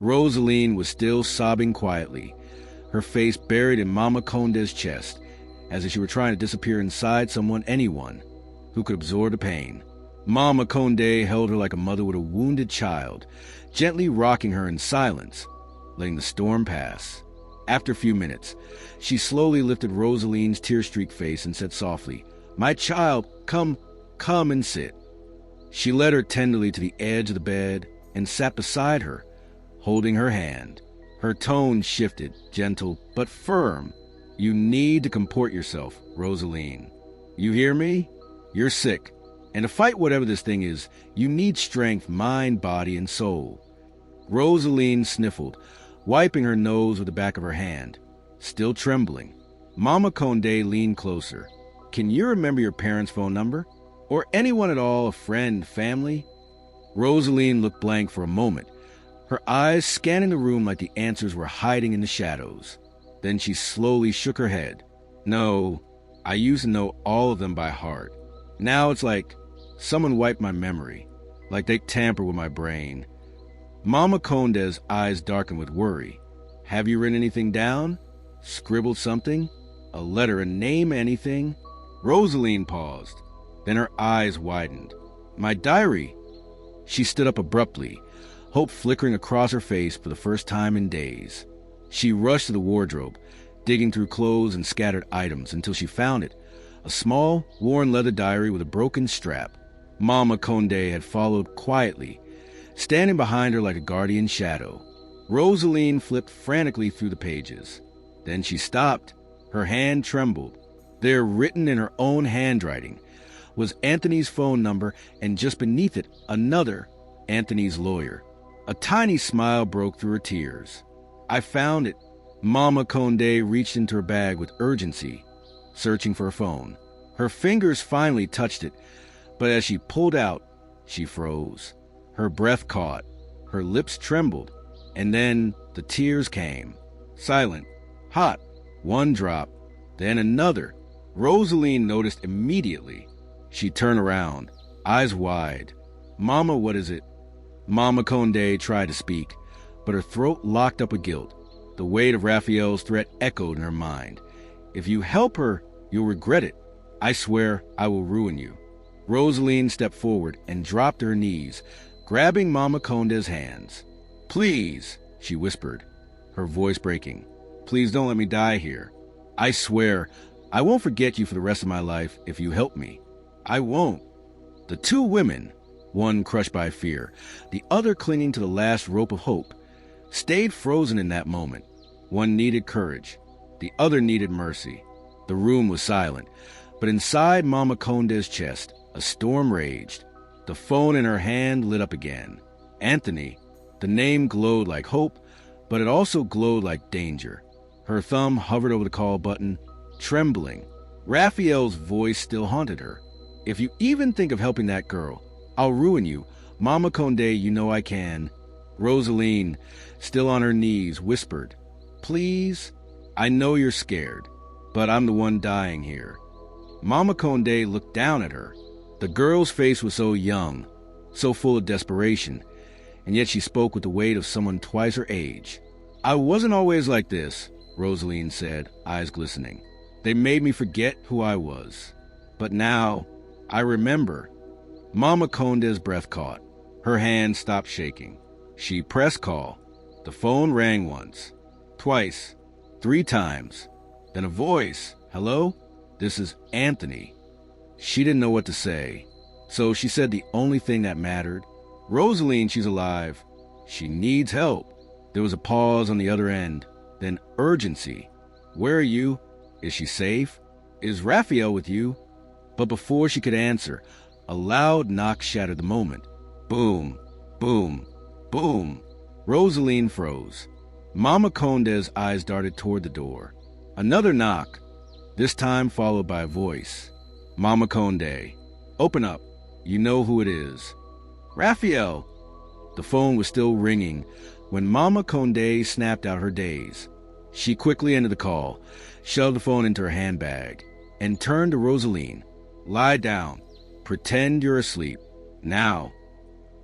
Roselline was still sobbing quietly, her face buried in Mama Conde's chest, as if she were trying to disappear inside anyone, who could absorb the pain. Mama Conde held her like a mother with a wounded child, gently rocking her in silence, letting the storm pass. After a few minutes, she slowly lifted Roselline's tear-streaked face and said softly, "My child, come and sit." She led her tenderly to the edge of the bed and sat beside her, holding her hand. Her tone shifted, gentle but firm. "You need to comport yourself, Roselline. You hear me? You're sick. And to fight whatever this thing is, you need strength, mind, body, and soul." Roselline sniffled, wiping her nose with the back of her hand, still trembling. Mama Conde leaned closer. "Can you remember your parents' phone number? Or anyone at all, a friend, family?" Roselline looked blank for a moment, her eyes scanning the room like the answers were hiding in the shadows. Then she slowly shook her head. "No, I used to know all of them by heart. Now it's like someone wiped my memory, like they tampered with my brain." Mama Conde's eyes darkened with worry. "Have you written anything down? Scribbled something? A letter, a name, anything?" Roselline paused. Then her eyes widened. "My diary." She stood up abruptly, hope flickering across her face for the first time in days. She rushed to the wardrobe, digging through clothes and scattered items until she found it, a small, worn leather diary with a broken strap. Mama Conde had followed quietly, standing behind her like a guardian shadow. Roselline flipped frantically through the pages. Then she stopped. Her hand trembled. There, written in her own handwriting, was Anthony's phone number, and just beneath it, another, Anthony's lawyer. A tiny smile broke through her tears. "I found it." Mama Conde reached into her bag with urgency, searching for her phone. Her fingers finally touched it, but as she pulled out, she froze. Her breath caught, her lips trembled, and then the tears came. Silent, hot, one drop, then another. Roselline noticed immediately. She turned around, eyes wide. "Mama, what is it?" Mama Conde tried to speak, but her throat locked up with guilt. The weight of Raphael's threat echoed in her mind. "If you help her, you'll regret it. I swear I will ruin you." Roselline stepped forward and dropped to her knees, grabbing Mama Conde's hands. "Please," she whispered, her voice breaking. "Please don't let me die here. I swear I won't forget you for the rest of my life if you help me. I won't." The two women, one crushed by fear, the other clinging to the last rope of hope, stayed frozen in that moment. One needed courage. The other needed mercy. The room was silent, but inside Mama Conde's chest, a storm raged. The phone in her hand lit up again. Anthony. The name glowed like hope, but it also glowed like danger. Her thumb hovered over the call button, trembling. Raphael's voice still haunted her. "If you even think of helping that girl, I'll ruin you. Mama Conde, you know I can." Roselline, still on her knees, whispered, "Please, I know you're scared, but I'm the one dying here." Mama Conde looked down at her. The girl's face was so young, so full of desperation, and yet she spoke with the weight of someone twice her age. "I wasn't always like this," Roselline said, eyes glistening. "They made me forget who I was. But now, I remember." Mama Conde's breath caught. Her hand stopped shaking. She pressed call. The phone rang once, twice, 3 times. Then a voice. "Hello? This is Anthony." She didn't know what to say, so she said the only thing that mattered. "Roselline, she's alive. She needs help." There was a pause on the other end, then urgency. "Where are you? Is she safe? Is Raphael with you?" But before she could answer, a loud knock shattered the moment. Boom, boom, boom. Roselline froze. Mama Conde's eyes darted toward the door. Another knock, this time followed by a voice. "Mama Conde, open up. You know who it is." "Raphael." The phone was still ringing when Mama Conde snapped out her daze. She quickly ended the call, shoved the phone into her handbag, and turned to Roselline. "Lie down. Pretend you're asleep. Now."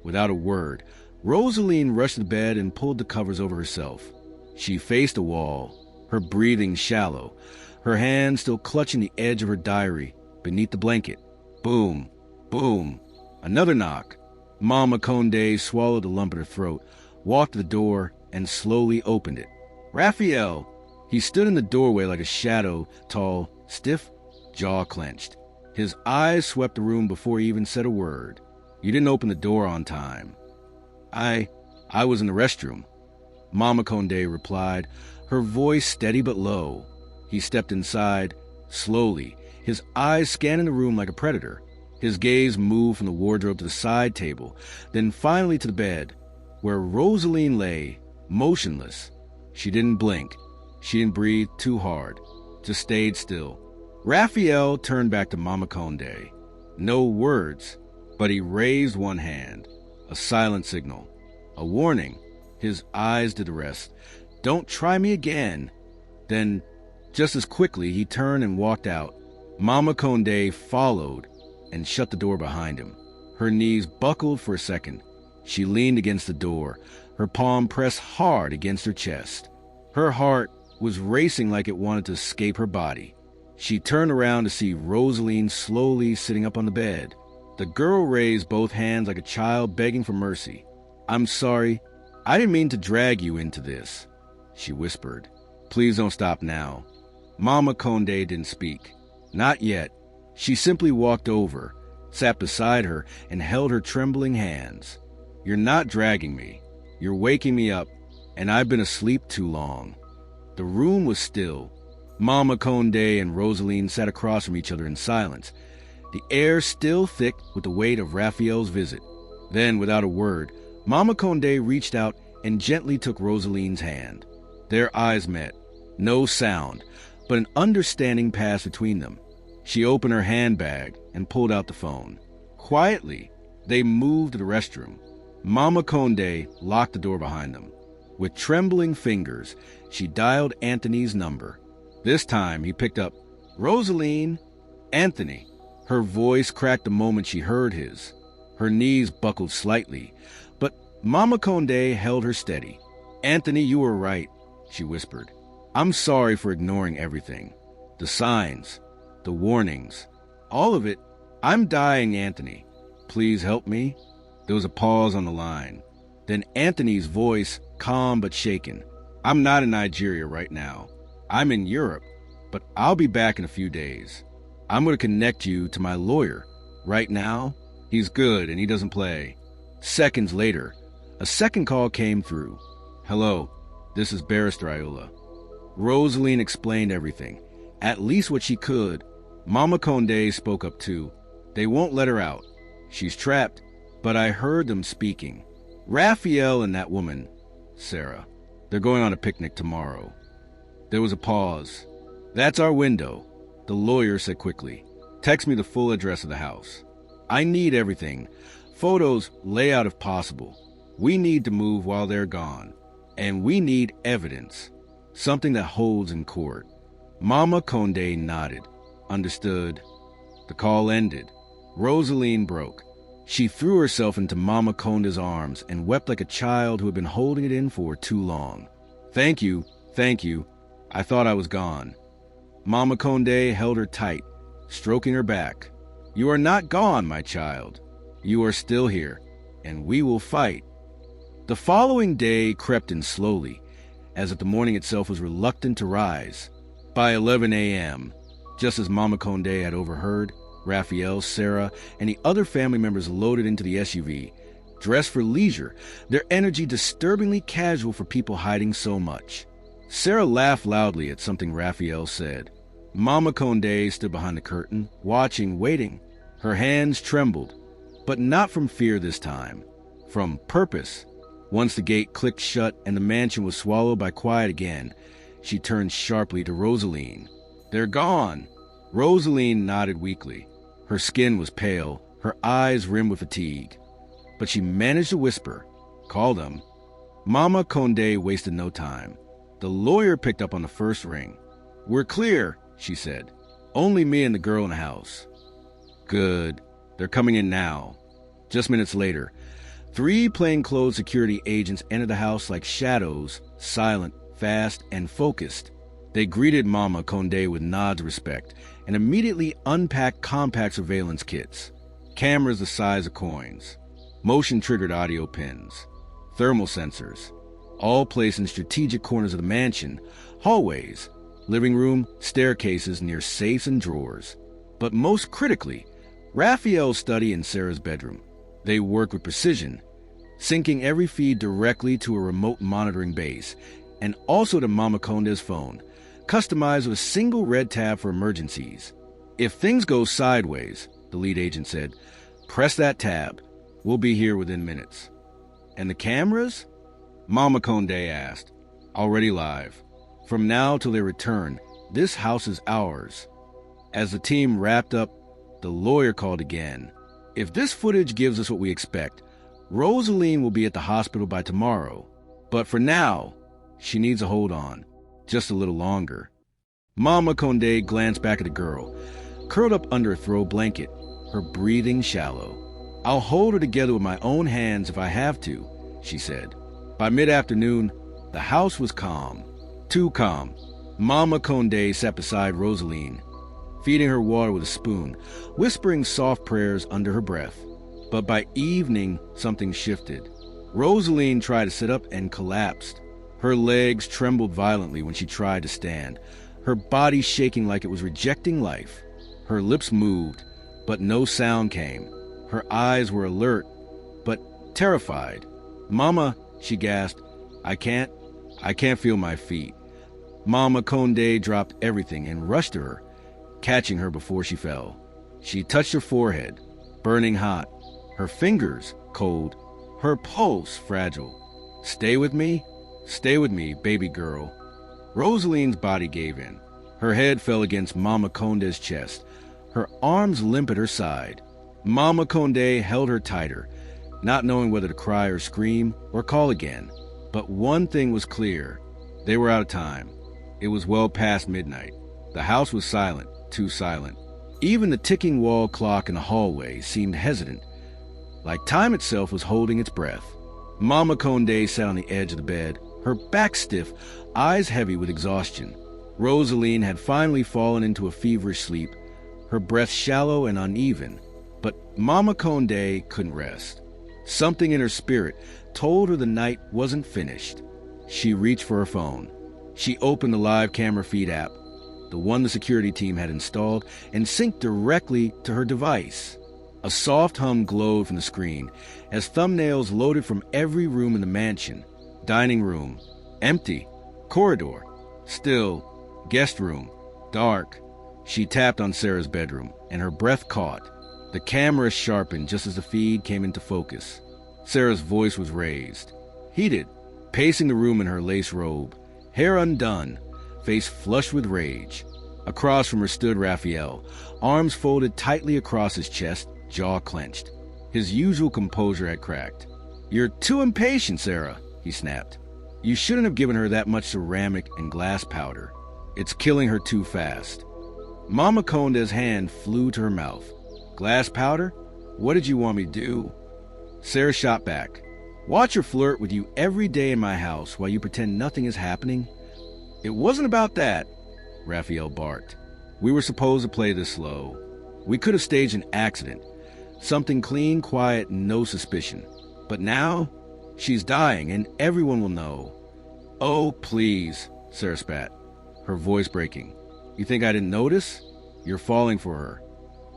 Without a word, Roselline rushed to bed and pulled the covers over herself. She faced a wall, her breathing shallow, her hand still clutching the edge of her diary beneath the blanket. Boom, boom, another knock. Mama Conde swallowed a lump in her throat, walked to the door, and slowly opened it. Raphael! He stood in the doorway like a shadow, tall, stiff, jaw clenched. His eyes swept the room before he even said a word. You didn't open the door on time. I was in the restroom, Mama Conde replied, her voice steady but low. He stepped inside, slowly, his eyes scanning the room like a predator. His gaze moved from the wardrobe to the side table, then finally to the bed, where Roselline lay, motionless. She didn't blink. She didn't breathe too hard, just stayed still. Raphael turned back to Mama Conde. No words, but he raised one hand, a silent signal, a warning. His eyes did the rest. Don't try me again. Then, just as quickly, he turned and walked out. Mama Conde followed and shut the door behind him. Her knees buckled for a second. She leaned against the door, her palm pressed hard against her chest. Her heart was racing like it wanted to escape her body. She turned around to see Roselline slowly sitting up on the bed. The girl raised both hands like a child begging for mercy. I'm sorry. I didn't mean to drag you into this, she whispered. Please don't stop now. Mama Conde didn't speak. Not yet. She simply walked over, sat beside her, and held her trembling hands. You're not dragging me. You're waking me up, and I've been asleep too long. The room was still. Mama Conde and Roselline sat across from each other in silence, the air still thick with the weight of Raphael's visit. Then, without a word, Mama Conde reached out and gently took Roselline's hand. Their eyes met. No sound, but an understanding passed between them. She opened her handbag and pulled out the phone. Quietly, they moved to the restroom. Mama Conde locked the door behind them. With trembling fingers, she dialed Anthony's number. This time, he picked up. Roselline. Anthony. Her voice cracked the moment she heard his. Her knees buckled slightly, but Mama Conde held her steady. Anthony, you were right, she whispered. I'm sorry for ignoring everything. The signs, the warnings, all of it. I'm dying, Anthony. Please help me. There was a pause on the line. Then Anthony's voice, calm but shaken. I'm not in Nigeria right now. I'm in Europe, but I'll be back in a few days. I'm going to connect you to my lawyer. Right now, he's good and he doesn't play. Seconds later, a second call came through. Hello, this is Betrayal. Roselline explained everything, at least what she could. Mama Conde spoke up too. They won't let her out. She's trapped, but I heard them speaking. Raphael and that woman, Sarah, they're going on a picnic tomorrow. There was a pause. That's our window, the lawyer said quickly. Text me the full address of the house. I need everything. Photos, layout if possible. We need to move while they're gone. And we need evidence. Something that holds in court. Mama Conde nodded. Understood. The call ended. Roselline broke. She threw herself into Mama Conde's arms and wept like a child who had been holding it in for too long. Thank you. I thought I was gone. Mama Conde held her tight, stroking her back. You are not gone, my child. You are still here, and we will fight. The following day crept in slowly, as if the morning itself was reluctant to rise. By 11 a.m., just as Mama Conde had overheard, Raphael, Sarah, and the other family members loaded into the SUV, dressed for leisure, their energy disturbingly casual for people hiding so much. Sarah laughed loudly at something Raphael said. Mama Conde stood behind the curtain, watching, waiting. Her hands trembled, but not from fear this time, from purpose. Once the gate clicked shut and the mansion was swallowed by quiet again, she turned sharply to Roselline. They're gone. Roselline nodded weakly. Her skin was pale, her eyes rimmed with fatigue. But she managed to whisper, Call them. Mama Conde wasted no time. The lawyer picked up on the first ring. We're clear, she said. Only me and the girl in the house. Good. They're coming in now. Just minutes later, 3 plainclothes security agents entered the house like shadows, silent, fast, and focused. They greeted Mama Conde with nods of respect and immediately unpacked compact surveillance kits, cameras the size of coins, motion-triggered audio pins, thermal sensors, all placed in strategic corners of the mansion, hallways, living room, staircases near safes and drawers. But most critically, Raphael's study and Sarah's bedroom. They worked with precision, syncing every feed directly to a remote monitoring base, and also to Mama Conde's phone, customized with a single red tab for emergencies. If things go sideways, the lead agent said, press that tab. We'll be here within minutes. And the cameras? Mama Conde asked. Already live. From now till they return, this house is ours. As the team wrapped up, the lawyer called again. If this footage gives us what we expect, Roselline will be at the hospital by tomorrow. But for now, she needs to hold on. Just a little longer. Mama Conde glanced back at the girl, curled up under a throw blanket, her breathing shallow. I'll hold her together with my own hands if I have to, she said. By mid-afternoon, the house was calm. Too calm. Mama Conde sat beside Roselline, feeding her water with a spoon, whispering soft prayers under her breath. But by evening, something shifted. Roselline tried to sit up and collapsed. Her legs trembled violently when she tried to stand, her body shaking like it was rejecting life. Her lips moved, but no sound came. Her eyes were alert, but terrified. Mama, she gasped, I can't feel my feet. Mama Conde dropped everything and rushed to her, catching her before she fell. She touched her forehead, burning hot, her fingers cold, her pulse fragile. Stay with me, baby girl. Roselline's body gave in. Her head fell against Mama Conde's chest, her arms limp at her side. Mama Conde held her tighter, not knowing whether to cry or scream or call again. But one thing was clear. They were out of time. It was well past midnight. The house was silent, too silent. Even the ticking wall clock in the hallway seemed hesitant, like time itself was holding its breath. Mama Conde sat on the edge of the bed, her back stiff, eyes heavy with exhaustion. Roselline had finally fallen into a feverish sleep, her breath shallow and uneven. But Mama Conde couldn't rest. Something in her spirit told her the night wasn't finished. She reached for her phone. She opened the live camera feed app, the one the security team had installed, and synced directly to her device. A soft hum glowed from the screen as thumbnails loaded from every room in the mansion. Dining room, empty. Corridor, still. Guest room, dark. She tapped on Sarah's bedroom, and her breath caught. The camera sharpened just as the feed came into focus. Sarah's voice was raised, heated, pacing the room in her lace robe, hair undone, face flushed with rage. Across from her stood Raphael, arms folded tightly across his chest, jaw clenched. His usual composure had cracked. "You're too impatient, Sarah," he snapped. "You shouldn't have given her that much ceramic and glass powder. It's killing her too fast." Mama Conde's hand flew to her mouth. "Glass powder? What did you want me to do?" Sarah shot back. "Watch her flirt with you every day in my house while you pretend nothing is happening?" "It wasn't about that," Raphael barked. "We were supposed to play this slow. We could have staged an accident. Something clean, quiet, no suspicion. But now, she's dying and everyone will know." "Oh, please," Sarah spat, her voice breaking. "You think I didn't notice? You're falling for her.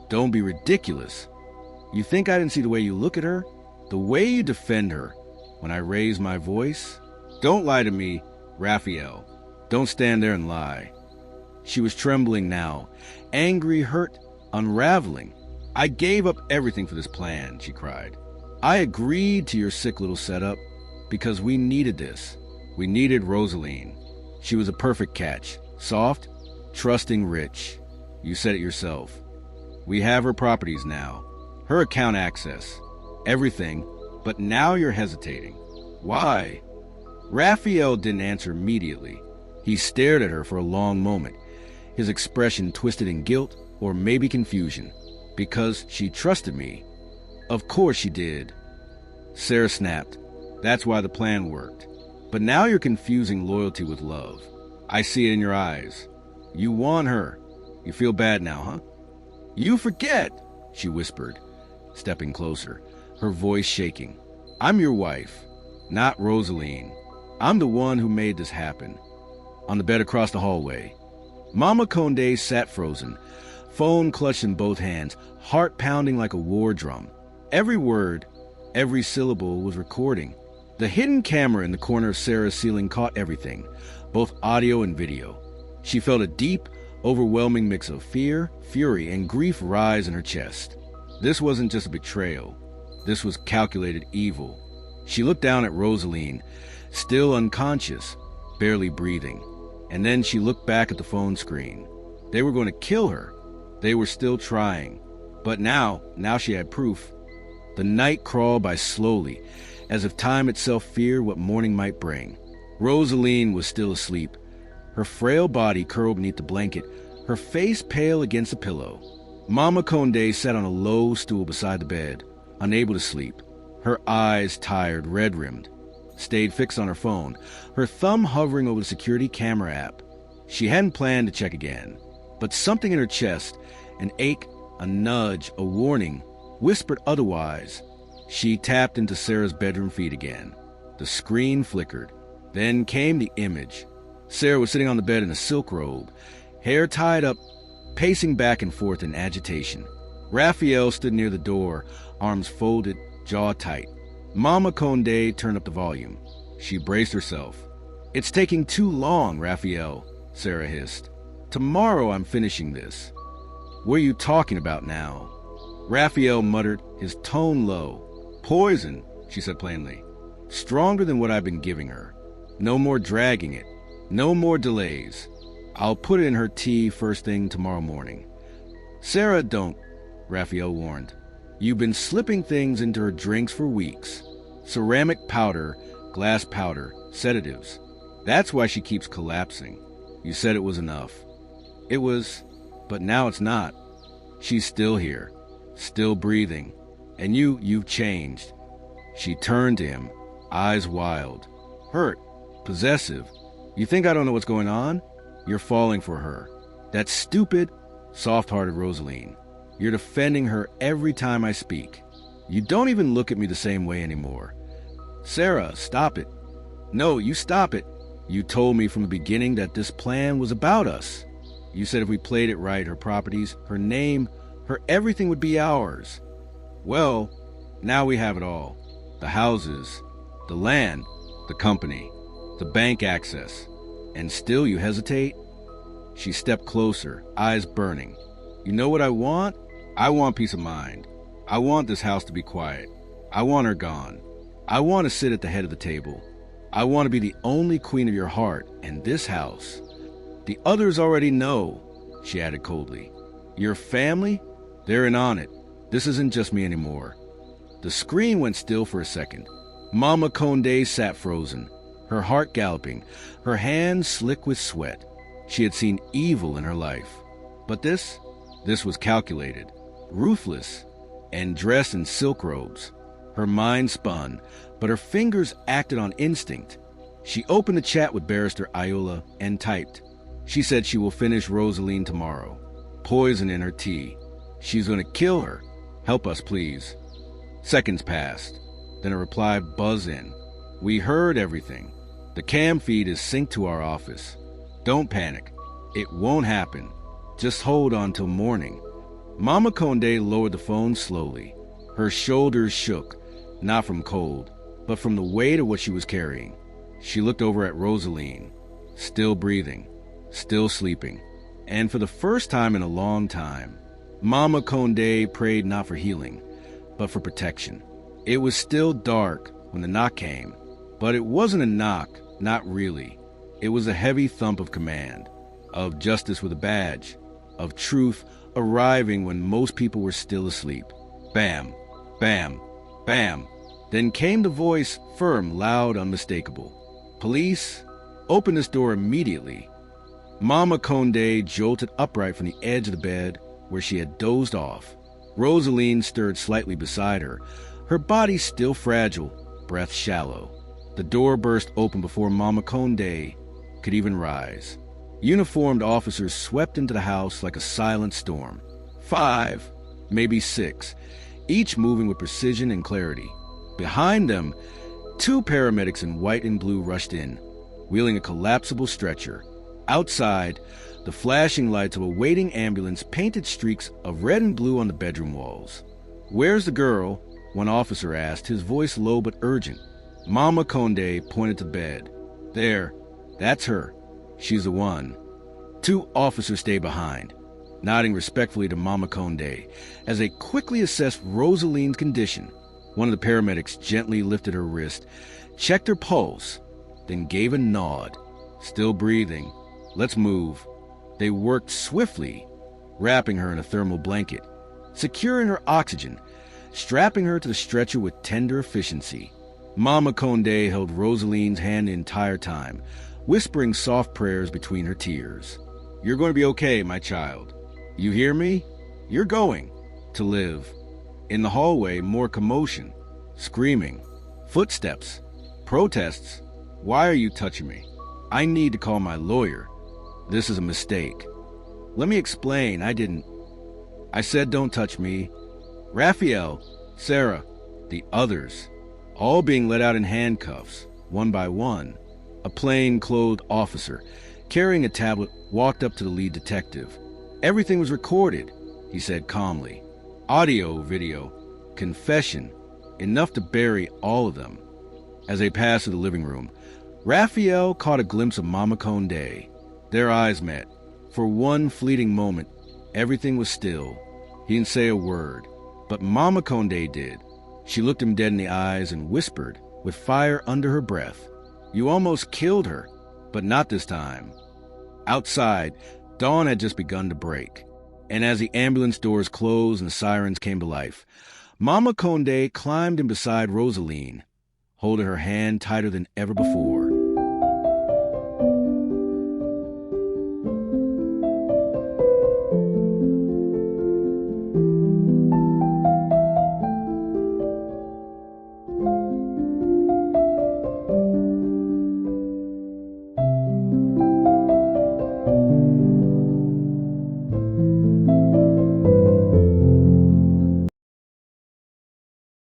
Don't be ridiculous. You think I didn't see the way you look at her? The way you defend her when I raise my voice? Don't lie to me, Raphael. Don't stand there and lie." She was trembling now, angry, hurt, unraveling. "I gave up everything for this plan," she cried. "I agreed to your sick little setup because we needed this. We needed Roselline. She was a perfect catch. Soft, trusting, rich. You said it yourself. We have her properties now. Her account access. Everything. But now you're hesitating. Why?" Raphael didn't answer immediately. He stared at her for a long moment, his expression twisted in guilt or maybe confusion. "Because she trusted me." "Of course she did." Sarah snapped. That's why the plan worked. But now you're confusing loyalty with love. I see it in your eyes. You want her. You feel bad now, huh? You forget, she whispered, stepping closer, her voice shaking. I'm your wife, not Roselline. I'm the one who made this happen. On the bed across the hallway, Mama Conde sat frozen, phone clutched in both hands, heart pounding like a war drum. Every word, every syllable was recording. The hidden camera in the corner of Sarah's ceiling caught everything, both audio and video. She felt a deep, overwhelming mix of fear, fury, and grief rise in her chest. This wasn't just a betrayal. This was calculated evil. She looked down at Roselline, still unconscious, barely breathing. And then she looked back at the phone screen. They were going to kill her. They were still trying. But now she had proof. The night crawled by slowly, as if time itself feared what morning might bring. Roselline was still asleep, her frail body curled beneath the blanket, her face pale against the pillow. Mama Conde sat on a low stool beside the bed, unable to sleep. Her eyes, tired, red-rimmed, stayed fixed on her phone, her thumb hovering over the security camera app. She hadn't planned to check again, but something in her chest, an ache, a nudge, a warning, whispered otherwise. She tapped into Sarah's bedroom feed again. The screen flickered. Then came the image. Sarah was sitting on the bed in a silk robe, hair tied up, pacing back and forth in agitation. Raphael stood near the door, arms folded, jaw tight. Mama Conde turned up the volume. She braced herself. It's taking too long, Raphael, Sarah hissed. Tomorrow I'm finishing this. What are you talking about now? Raphael muttered, his tone low. Poison, she said plainly. Stronger than what I've been giving her. No more dragging it. No more delays. I'll put it in her tea first thing tomorrow morning. Sarah, don't, Raphael warned. You've been slipping things into her drinks for weeks. Ceramic powder, glass powder, sedatives. That's why she keeps collapsing. You said it was enough. It was, but now it's not. She's still here, still breathing. And you've changed. She turned to him, eyes wild. Hurt, possessive. You think I don't know what's going on? You're falling for her. That stupid, soft-hearted Roselline. You're defending her every time I speak. You don't even look at me the same way anymore. Sarah, stop it. No, you stop it. You told me from the beginning that this plan was about us. You said if we played it right, her properties, her name, her everything would be ours. Well, now we have it all. The houses, the land, the company, the bank access. And still you hesitate? She stepped closer, eyes burning. You know what I want? I want peace of mind. I want this house to be quiet. I want her gone. I want to sit at the head of the table. I want to be the only queen of your heart and this house. The others already know, she added coldly. Your family? They're in on it. This isn't just me anymore. The screen went still for a second. Mama Conde sat frozen, her heart galloping, her hands slick with sweat. She had seen evil in her life. But this was calculated, ruthless, and dressed in silk robes. Her mind spun, but her fingers acted on instinct. She opened the chat with Barrister Iola and typed. She said she will finish Roselline tomorrow. Poison in her tea. She's going to kill her. Help us, please. Seconds passed. Then a reply buzzed in. We heard everything. The cam feed is synced to our office. Don't panic. It won't happen. Just hold on till morning. Mama Conde lowered the phone slowly. Her shoulders shook, not from cold, but from the weight of what she was carrying. She looked over at Roselline, still breathing, still sleeping. And for the first time in a long time, Mama Conde prayed not for healing, but for protection. It was still dark when the knock came, but it wasn't a knock, not really. It was a heavy thump of command, of justice with a badge, of truth arriving when most people were still asleep. Bam, bam, bam. Then came the voice, firm, loud, unmistakable. Police, open this door immediately. Mama Conde jolted upright from the edge of the bed where she had dozed off. Roselline stirred slightly beside her, her body still fragile, breath shallow. The door burst open before Mama Conde could even rise. Uniformed officers swept into the house like a silent storm. 5, maybe 6, each moving with precision and clarity. Behind them, 2 paramedics in white and blue rushed in, wheeling a collapsible stretcher. Outside, the flashing lights of a waiting ambulance painted streaks of red and blue on the bedroom walls. "Where's the girl?" one officer asked, his voice low but urgent. Mama Conde pointed to bed. "There, that's her. She's the one." 2 officers stayed behind, nodding respectfully to Mama Conde as they quickly assessed Roselline's condition. One of the paramedics gently lifted her wrist, checked her pulse, then gave a nod. "Still breathing. Let's move." They worked swiftly, wrapping her in a thermal blanket, securing her oxygen, strapping her to the stretcher with tender efficiency. Mama Conde held Roselline's hand the entire time, whispering soft prayers between her tears. "You're going to be okay, my child. You hear me? You're going to live." In the hallway, more commotion, screaming, footsteps, protests. "Why are you touching me? I need to call my lawyer. This is a mistake. Let me explain. I said don't touch me." Raphael, Sarah, the others, all being let out in handcuffs, one by one. A plain-clothed officer, carrying a tablet, walked up to the lead detective. "Everything was recorded," he said calmly. "Audio, video, confession, enough to bury all of them." As they passed to the living room, Raphael caught a glimpse of Mama Conde. Their eyes met. For one fleeting moment, everything was still. He didn't say a word, but Mama Conde did. She looked him dead in the eyes and whispered, with fire under her breath, "You almost killed her, but not this time." Outside, dawn had just begun to break, and as the ambulance doors closed and the sirens came to life, Mama Conde climbed in beside Roselline, holding her hand tighter than ever before.